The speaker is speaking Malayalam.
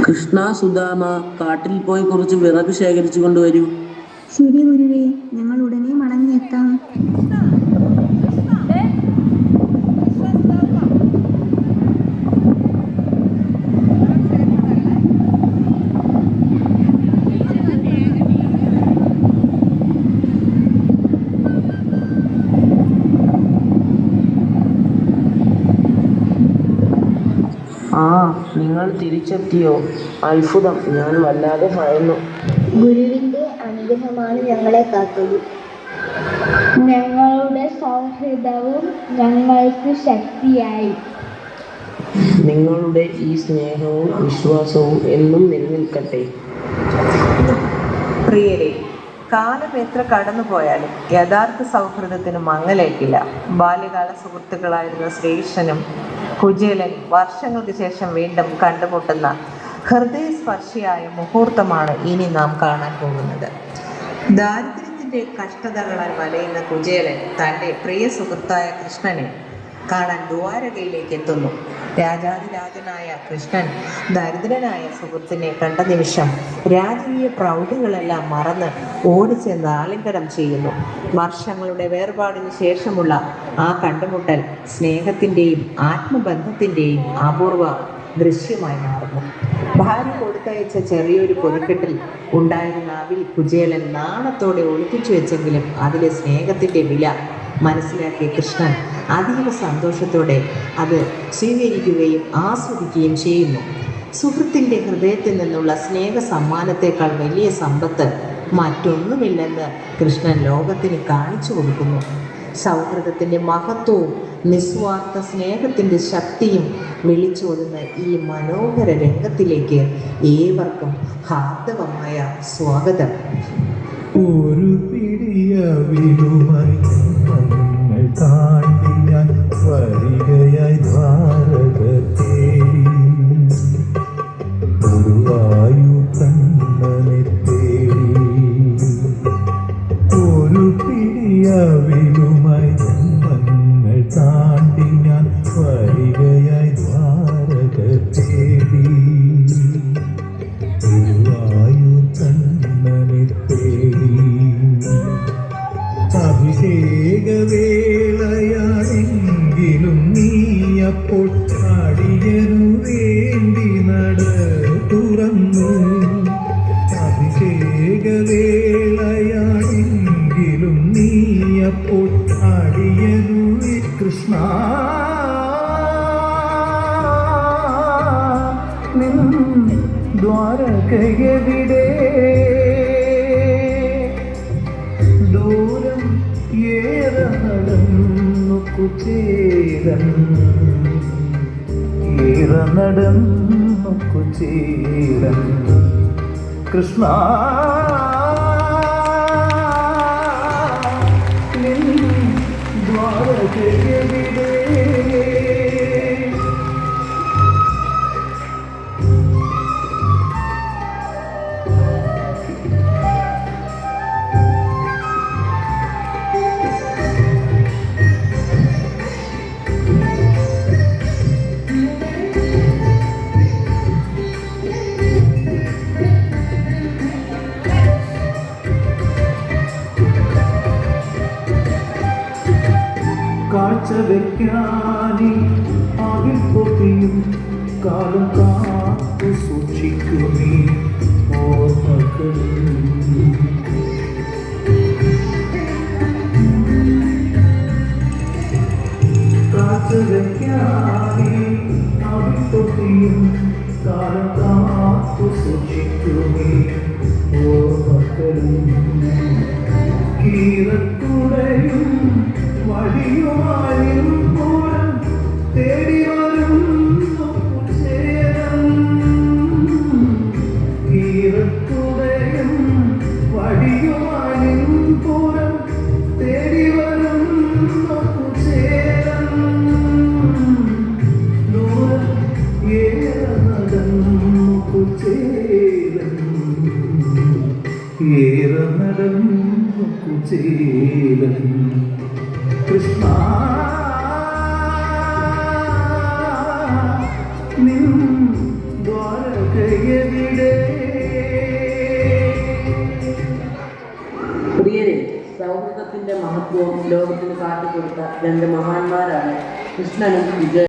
കൃഷ്ണ, സുദാമ, കാട്ടിൽ പോയി കുറച്ച് വിറക് ശേഖരിച്ചു കൊണ്ടുവരൂ. ശരി ഗുരുവേ, ഞങ്ങൾ ഉടനെ മടങ്ങിയെത്താം. ആ, നിങ്ങൾ തിരിച്ചെത്തിയോ? അത്ഭുതം, ഞാൻ വല്ലാതെ ഭയന്നു. ഗുരുവിന്റെ അനുഗ്രഹമാണ് ഞങ്ങളെ കാത്തത്. ഞങ്ങളുടെ സൗഹൃദവും ഞങ്ങൾക്ക് ശക്തിയായി. നിങ്ങളുടെ ഈ സ്നേഹവും വിശ്വാസവും എന്നും നിലനിൽക്കട്ടെ. പ്രിയരെ, കാലം എത്ര കടന്നുപോയാലും യഥാർത്ഥ സൗഹൃദത്തിന് മങ്ങലേറ്റില്ല. ബാല്യകാല സുഹൃത്തുക്കളായിരുന്ന ശ്രേഷ്ഠനും കുചേലനും വർഷങ്ങൾക്ക് ശേഷം വീണ്ടും കണ്ടുമുട്ടുന്ന ഹൃദയസ്പർശിയായ മുഹൂർത്തമാണ് ഇനി നാം കാണാൻ പോകുന്നത്. ദാരിദ്ര്യത്തിന്റെ കഷ്ടതകളാൽ വലയുന്ന കുചേലൻ തൻ്റെ പ്രിയ സുഹൃത്തായ കൃഷ്ണനെ കാണാൻ ദ്വാരകയിലേക്ക് എത്തുന്നു. രാജാതിരാജനായ കൃഷ്ണൻ ദരിദ്രനായ സുഹൃത്തിനെ കണ്ട നിമിഷം രാജകീയ പ്രൗഢികളെല്ലാം മറന്ന് ഓടിച്ചെന്ന് ആലിംഗനം ചെയ്യുന്നു. വർഷങ്ങളുടെ വേർപാടിന് ശേഷമുള്ള ആ കണ്ടുമുട്ടൽ സ്നേഹത്തിൻ്റെയും ആത്മബന്ധത്തിൻ്റെയും അപൂർവ ദൃശ്യമായി മാറുന്നു. ഭാര്യ കൊടുത്തയച്ച ചെറിയൊരു പൊതിക്കെട്ടിൽ ഉണ്ടായിരുന്ന അവിൽ കുചേലൻ നാണത്തോടെ ഒളിപ്പിച്ചു വെച്ചെങ്കിലും അതിലെ സ്നേഹത്തിൻ്റെ വില മനസ്സിലാക്കിയ കൃഷ്ണൻ അതീവ സന്തോഷത്തോടെ അത് സ്വീകരിക്കുകയും ആസ്വദിക്കുകയും ചെയ്യുന്നു. സുഹൃത്തിൻ്റെ ഹൃദയത്തിൽ നിന്നുള്ള സ്നേഹ സമ്മാനത്തേക്കാൾ വലിയ സമ്പത്ത് മറ്റൊന്നുമില്ലെന്ന് കൃഷ്ണൻ ലോകത്തിന് കാണിച്ചു കൊടുക്കുന്നു. സൗഹൃദത്തിൻ്റെ മഹത്വവും നിസ്വാർത്ഥ സ്നേഹത്തിൻ്റെ ശക്തിയും വിളിച്ചോതുന്ന ഈ മനോഹര രംഗത്തിലേക്ക് ഏവർക്കും ഹാർദവമായ സ്വാഗതം. ഒരു പിടിയവിലുമായി താണ്ടി ഞാൻ വരികയായി ദ്വാരക തേടി, ഗുരുവായൂർ കണ്ണനെ തേടി. ഒരു പിടിയവിലുമായി ജന്മങ്ങൾ താണ്ടി ഞാൻ വരികയായി ദ്വാരക തേടി, ഗുരുവായൂർ കണ്ണനെ തേടി. അഭിഷേകവേളയാണെങ്കിലും നീയപ്പോൾ അടിയനു വേണ്ടി നട തുറന്നു. അഭിഷേകവേളയാണെങ്കിലും നീയപ്പോൾ അടിയനു കൃഷ്ണ ദ്വാരകയെവിടെ? ദൂരം ഏറെ നടന്നു കുചേലൻ, ഏറെ നടന്നു കുചേലൻ. കൃഷ്ണ ദ്വാരകയെവിടെ? കാഴ്ച വയ്ക്കാനേ ആകിൽ പൊതിയും കാലം കാത്തു സൂക്ഷിക്കുമേ ഓർമ്മകൾ. കാഴ്ച വയ്ക്കാനേ ആകിൽ പൊതിയും കാലം കാത്തു സൂക്ഷിക്കുമേ ഓർമ്മകൾ. കീറക്കുടയും വടിയുമായും പൂരം തേടി വരുന്നു കുചേലൻ. കീറക്കുടയും വടിയുമായും പൂരം തേടി വരുന്നു കുചേലൻ. ദൂരം ഏറെ നടന്നു കുചേലൻ, ഏറെ നടന്നു കുചേലൻ. കൃഷ്ണ നിൻ ദ്വാരകയെ സൗഹൃദത്തിന്റെ മഹത്വവും ലോകത്തിന് കാട്ടിക്കൊടുത്ത രണ്ട് മഹാന്മാരാണ് കൃഷ്ണനും വിജയ